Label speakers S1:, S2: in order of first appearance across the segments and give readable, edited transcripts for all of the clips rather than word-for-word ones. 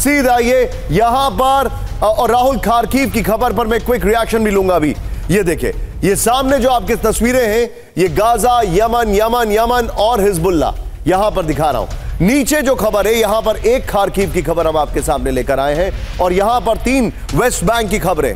S1: सीधा ये यहां पर। और राहुल, खार्किव की खबर पर मैं क्विक रिएक्शन भी लूंगा अभी। ये देखिए, ये सामने जो आपकी तस्वीरें हैं, ये गाजा, यमन यमन यमन और हिजबुल्लाह यहां पर दिखा रहा हूं। नीचे जो खबर है, यहां पर एक खार्किव की खबर हम आपके सामने लेकर आए हैं और यहां पर 3 वेस्ट बैंक की खबरें।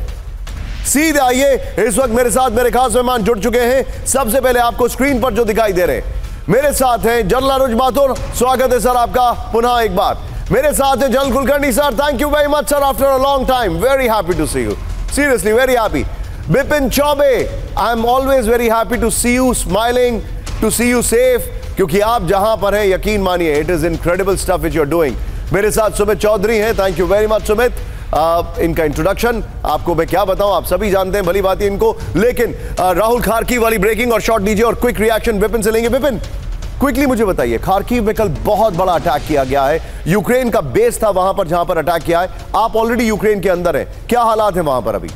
S1: सीधे आइए, इस वक्त मेरे साथ मेरे खास मेहमान जुड़ चुके हैं। सबसे पहले आपको स्क्रीन पर जो दिखाई दे रहे हैं, मेरे साथ हैं जनरल अनुज माथुर। स्वागत है सर आपका पुनः एक बार। मेरे साथ हैं general Kulkarni sir. Thank you very much sir, after a long time. Very happy to see you, seriously very happy. Bipin Chaubey, I am always very happy to see you smiling, to see you safe, क्योंकि आप जहां पर हैं यकीन मानिए it is incredible stuff which you are doing. मेरे साथ सुमित चौधरी हैं। Thank you very much Sumit. इनका इंट्रोडक्शन आपको मैं क्या बताऊं, आप सभी जानते हैं भली बात है इनको, लेकिन राहुल खार्किव वाली ब्रेकिंग और शॉट दीजिए और क्विक रिएक्शन विपिन से लेंगे। विपिन, क्विकली मुझे बताइए, खार्किव में कल बहुत बड़ा अटैक किया गया है, यूक्रेन का बेस था वहां पर जहां पर अटैक किया है। आप ऑलरेडी यूक्रेन के अंदर हैं, क्या हालात है वहां पर अभी?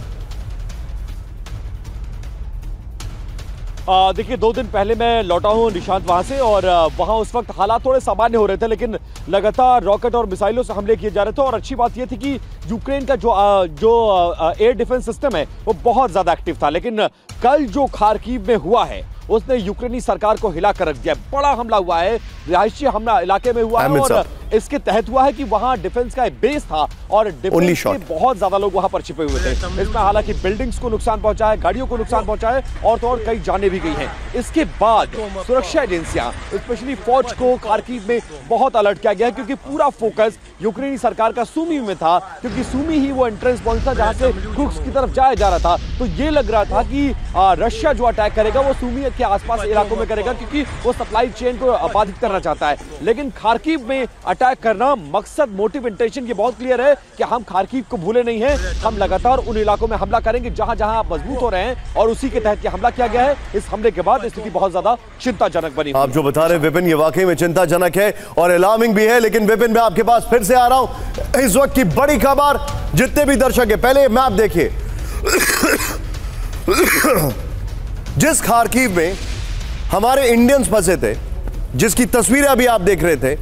S2: देखिए, 2 दिन पहले मैं लौटा हूं निशांत वहां से, और वहां उस वक्त हालात थोड़े सामान्य हो रहे थे, लेकिन लगातार रॉकेट और मिसाइलों से हमले किए जा रहे थे। और अच्छी बात यह थी कि यूक्रेन का जो एयर डिफेंस सिस्टम है वो बहुत ज्यादा एक्टिव था। लेकिन कल जो खार्किव में हुआ है उसने यूक्रेनी सरकार को हिला कर रख दिया। बड़ा हमला हुआ है, रिहायशी हमला इलाके में हुआ है, और इसके तहत हुआ है कि वहां डिफेंस का एक बेस था और डिफेंस के बहुत ज्यादा लोग वहां पर छिपे हुए थे। इसमें हालांकि बिल्डिंग्स को नुकसान पहुंचा है, गाड़ियों को नुकसान पहुंचा है, और तो और कई जाने भी गई हैं। इसके बाद सुरक्षा एजेंसियां, स्पेशली फौज को खार्किव में बहुत अलर्ट किया गया है, क्योंकि पूरा फोकस यूक्रेनी सरकार का सूमी में था, क्योंकि सूमी ही वो एंट्रेंस पॉइंट था जहां से क्रुक्स की तरफ जाया जा रहा था। तो ये लग रहा था कि रशिया जो अटैक करेगा वो सूमी के आसपास इलाकों में करेगा, क्योंकि वो सप्लाई चेन को बाधित करना चाहता है। लेकिन खार्किव में अटैक करना, मकसद, मोटिव, इंटेंशन ये बहुत क्लियर है कि हम खार्किव को भूले नहीं हैं। हम लगातार उन इलाकों में हमला करेंगे जहां जहां आप मजबूत हो रहे हैं, और उसी के तहत ये हमला किया गया है। इस हमले के बाद स्थिति बहुत ज्यादा चिंताजनक बनी।
S1: आप जो बता रहे हैं विपिन, ये वाकई में चिंताजनक है और अलार्मिंग भी है। लेकिन विपिन, मैं आपके पास फिर से आ रहा हूं। इस वक्त की बड़ी खबर, जितने भी दर्शक है, पहले मैप देखिए। जिस खार्किव में हमारे इंडियंस फंसे थे, जिसकी तस्वीरें अभी आप देख रहे थे,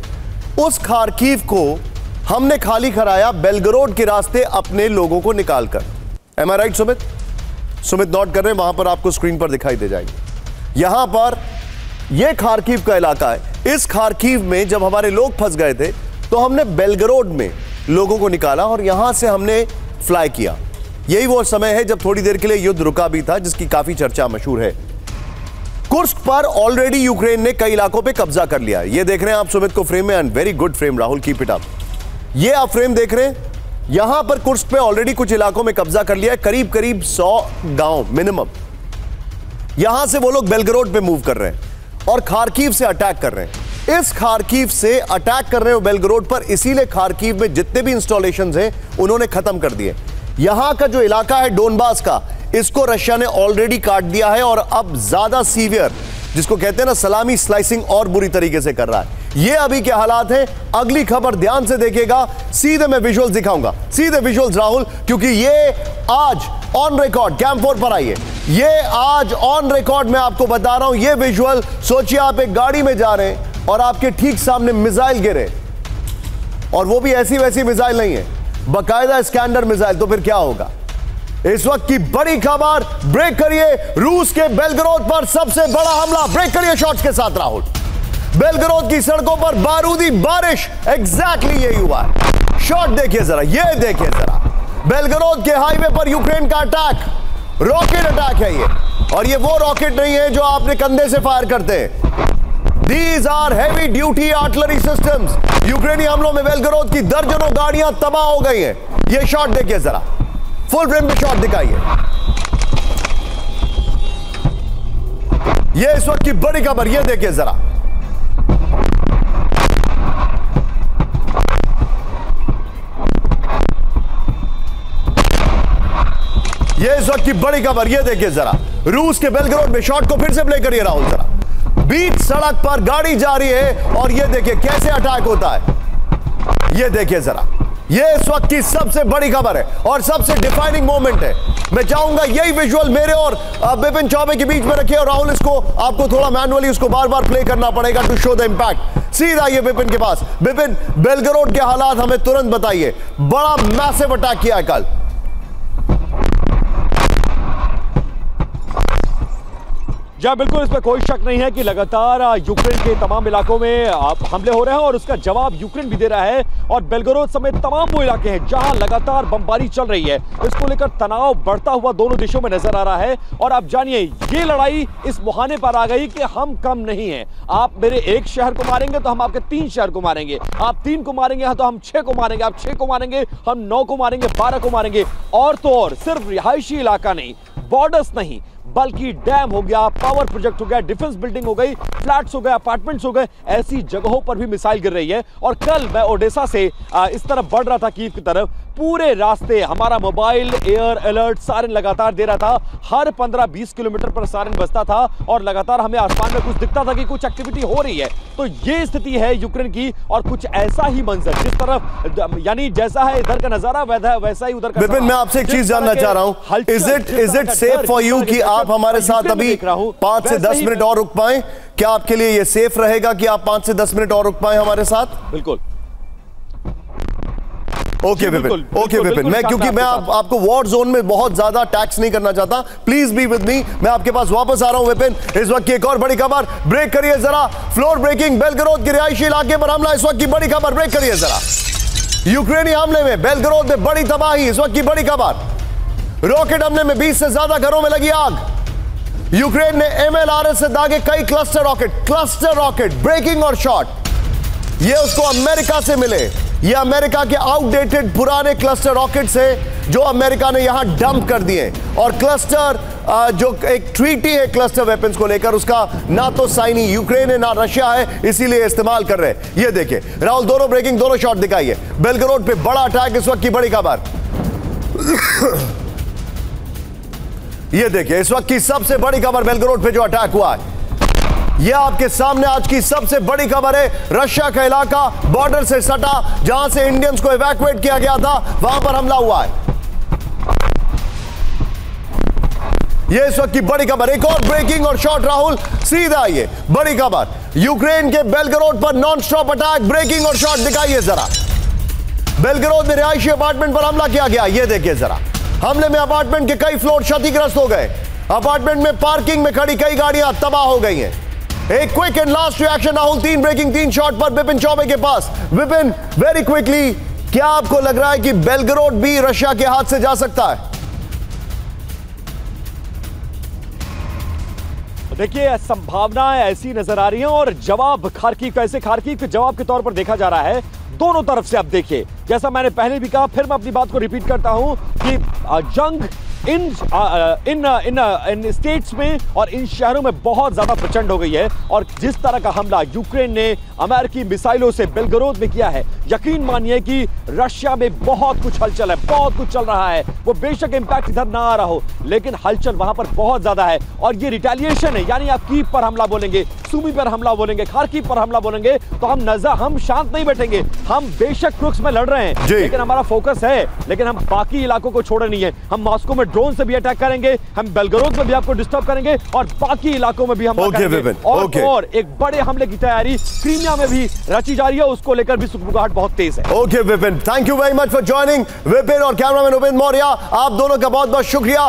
S1: उस खार्किव को हमने खाली कराया बेलगरोड के रास्ते अपने लोगों को निकालकर। एम आई राइट सुमित? सुमित नोट कर रहे हैं, वहां पर आपको स्क्रीन पर दिखाई दे जाएगी। यहां पर यह खार्किव का इलाका है। इस खार्किव में जब हमारे लोग फंस गए थे तो हमने बेलगरोड में लोगों को निकाला और यहां से हमने फ्लाई किया। यही वो समय है जब थोड़ी देर के लिए युद्ध रुका भी था, जिसकी काफी चर्चा मशहूर है। कुर्स्क पर ऑलरेडी यूक्रेन ने कई इलाकों पे कब्जा कर लिया है। ये देख रहे हैं आप सुमित को फ्रेम में, and very good frame Rahul, keep it up. ये आप फ्रेम देख रहे हैं, यहां पर कुर्स्क पे ऑलरेडी कुछ इलाकों में कब्जा कर लिया है, करीब करीब 100 गांव मिनिमम। यहां से वो लोग बेलगरोड पे मूव कर रहे हैं और खार्किव से अटैक कर रहे हैं। इस खार्किव से अटैक कर रहे हो बेलगरोड पर, इसीलिए खार्किव में जितने भी इंस्टॉलेशंस हैं उन्होंने खत्म कर दिए। यहां का जो इलाका है डोनबास का, इसको रशिया ने ऑलरेडी काट दिया है और अब ज्यादा सीवियर, जिसको कहते हैं ना सलामी स्लाइसिंग, और बुरी तरीके से कर रहा है। ये अभी के हालात हैं। अगली खबर ध्यान से देखिएगा, सीधे मैं विजुअल्स दिखाऊंगा, सीधे विजुअल्स राहुल, क्योंकि ये आज ऑन रिकॉर्ड, कैम 4 पर आइए। ये आज ऑन रिकॉर्ड मैं आपको बता रहा हूं, ये विजुअल, सोचिए आप एक गाड़ी में जा रहे हैं और आपके ठीक सामने मिसाइल गिरे, और वो भी ऐसी वैसी मिसाइल नहीं है, बाकायदा स्कैंडर मिसाइल। तो फिर क्या होगा? इस वक्त की बड़ी खबर, ब्रेक करिए। रूस के बेलगरोद पर सबसे बड़ा हमला, ब्रेक करिए शॉट्स के साथ राहुल। बेलगरोद की सड़कों पर बारूदी बारिश, एग्जैक्टली यही हुआ है। शॉट देखिए जरा, ये देखिए जरा, बेलगरोद के हाईवे पर यूक्रेन का अटैक, रॉकेट अटैक है ये, और ये वो रॉकेट नहीं है जो आपने कंधे से फायर करते हैं। These are heavy duty artillery systems. यूक्रेनी हमलों में बेलगरोद की दर्जनों गाड़ियां तबाह हो गई हैं। ये शॉट देखिए जरा, फुल फ्रेम में शॉट दिखाइए। ये इस वक्त की बड़ी खबर, ये देखिए जरा, ये इस वक्त की बड़ी खबर, ये देखिए जरा, रूस के बेलगरोड में। शॉट को फिर से प्ले करिए राहुल जरा। बीच सड़क पर गाड़ी जा रही है और ये देखिए कैसे अटैक होता है। ये देखिए जरा, ये इस वक्त की सबसे बड़ी खबर है और सबसे डिफाइनिंग मोमेंट है। मैं चाहूंगा यही विजुअल मेरे और विपिन चौबे के बीच में रखे और राहुल इसको आपको थोड़ा मैनुअली उसको बार बार प्ले करना पड़ेगा टू शो द इंपैक्ट। सीधा ये विपिन के पास। विपिन, बेलगरोड के हालात हमें तुरंत बताइए। बड़ा मैसिव अटैक किया है कल।
S2: जी बिल्कुल, इसमें कोई शक नहीं है कि लगातार यूक्रेन के तमाम इलाकों में हमले हो रहे हैं और उसका जवाब यूक्रेन भी दे रहा है। और बेलगरोड समेत तमाम वो इलाके हैं जहां लगातार बमबारी चल रही है। इसको लेकर तनाव बढ़ता हुआ दोनों देशों में नजर आ रहा है। और आप जानिए, ये लड़ाई इस मुहाने पर आ गई कि हम कम नहीं है। आप मेरे एक शहर को मारेंगे तो हम आपके 3 शहर को मारेंगे, आप 3 को मारेंगे तो हम 6 को मारेंगे, आप 6 को मारेंगे हम 9 को मारेंगे, 12 को मारेंगे। और तो और सिर्फ रिहायशी इलाका नहीं, बॉर्डर्स नहीं, बल्कि डैम हो गया, पावर प्रोजेक्ट हो गया, डिफेंस बिल्डिंग हो गई, फ्लैट्स हो गए, अपार्टमेंट्स हो गए, ऐसी जगहों पर भी मिसाइल गिर रही है। और कल मैं ओडेसा से इस तरफ बढ़ रहा था, कीव की तरफ। पूरे रास्ते हमारा मोबाइल एयर अलर्ट सायरन लगातार दे रहा था। हर 15-20 किलोमीटर पर सायरन बजता था और लगातार हमें आसमान में कुछ दिखता था कि कुछ एक्टिविटी हो रही है। तो ये स्थिति है यूक्रेन की और कुछ ऐसा ही मंजर जिस तरफ, यानी जैसा है इधर का नजारा वैसा ही उधर का।
S1: विपिन, मैं आपसे एक चीज जानना चाह रहा हूं। Is it safe for you कि आप हमारे साथ अभी 5 से 10 मिनट और रुक पाएं? क्या आपके लिए यह सेफ रहेगा कि आप 5 से 10 मिनट और रुक पाएं हमारे साथ?
S2: बिल्कुल।
S1: ओके विपिन, ओके विपिन, मैं क्योंकि मैं आपको वॉर जोन में बहुत ज्यादा टैक्स नहीं करना चाहता। Please be with me. मैं आपके पास वापस आ रहा हूं विपिन। इस वक्त की एक और बड़ी खबर, ब्रेक करिए जरा। फ्लोर ब्रेकिंग, बेलगरोड के रिहायशी इलाके पर हमला। इस वक्त की बड़ी खबर, ब्रेक करिए जरा। यूक्रेनी हमले में बेलगरोड में बड़ी तबाही। इस वक्त की बड़ी खबर, रॉकेट हमले में 20 से ज्यादा घरों में लगी आग। यूक्रेन ने MLRS से दागे कई क्लस्टर रॉकेट, ब्रेकिंग और शॉट। ये उसको अमेरिका से मिले। ये अमेरिका के आउटडेटेड पुराने क्लस्टर रॉकेट्स हैं जो अमेरिका ने यहां डंप कर दिए। और क्लस्टर जो एक ट्रीटी है क्लस्टर वेपन्स को लेकर, उसका ना तो साइनी यूक्रेन है ना रशिया है, इसीलिए इस्तेमाल कर रहे हैं। ये देखिए राहुल, दोनों ब्रेकिंग, दोनों शॉट दिखाइए। बेलगरोड पे बड़ा अटैक, इस वक्त की बड़ी खबर। ये देखिए इस वक्त की सबसे बड़ी खबर, बेलगरोड पे जो अटैक हुआ है। यह आपके सामने आज की सबसे बड़ी खबर है। रशिया का इलाका बॉर्डर से सटा, जहां से इंडियंस को इवैक्यूएट किया गया था, वहां पर हमला हुआ है। यह इस वक्त की बड़ी खबर। एक और ब्रेकिंग और शॉट राहुल, सीधा ये बड़ी खबर। यूक्रेन के बेलगरोड पर नॉन स्टॉप अटैक, ब्रेकिंग और शॉट दिखाइए जरा। बेलगरोड में रिहायशी अपार्टमेंट पर हमला किया गया। यह देखिए जरा, हमले में अपार्टमेंट के कई फ्लोर क्षतिग्रस्त हो गए। अपार्टमेंट में पार्किंग में खड़ी कई गाड़ियां तबाह हो गई हैं। एक quick and last reaction Rahul, 3 breaking 3 shot पर विपिन चौबे के पास। विपिन, वेरी क्विकली, क्या आपको लग रहा है कि बेलगरोड भी रशिया के हाथ से जा सकता है?
S2: देखिए, संभावनाएं ऐसी नजर आ रही हैं और जवाब खार्किव का, ऐसे खार्किव के जवाब के तौर पर देखा जा रहा है दोनों तरफ से। अब देखिए, जैसा मैंने पहले भी कहा, फिर मैं अपनी बात को रिपीट करता हूं कि जंग इन स्टेट्स में और इन शहरों में बहुत ज्यादा प्रचंड हो गई है। और जिस तरह का हमला यूक्रेन ने अमेरिकी मिसाइलों से बेलगरोड में किया है, यकीन मानिए कि रशिया में बहुत कुछ हलचल है, बहुत कुछ चल रहा है। वो बेशक इंपैक्ट इधर ना आ रहा हो, लेकिन हलचल वहां पर बहुत ज्यादा है। और ये रिटेलिएशन है, यानी आप कीव पर हमला बोलेंगे, सुमी पर हमला बोलेंगे, खार्किव पर हमला बोलेंगे, तो हम शांत नहीं बैठेंगे। हम बेशक क्रुक्स में लड़ रहे हैं, लेकिन हमारा फोकस है, लेकिन हम बाकी इलाकों को छोड़े नहीं है। हम मॉस्को में ड्रोन से भी अटैक करेंगे, हम बेलगरोड में भी आपको डिस्टर्ब करेंगे और बाकी इलाकों में भी हम करेंगे। और एक बड़े हमले की तैयारी क्रीमिया में भी रची जा रही है, उसको लेकर भी सुगबुगाहट बहुत तेज है।
S1: Okay Vipin, thank you very much for joining. Vipin और कैमरामैन उपेंद्र मौर्य, आप दोनों का बहुत बहुत शुक्रिया।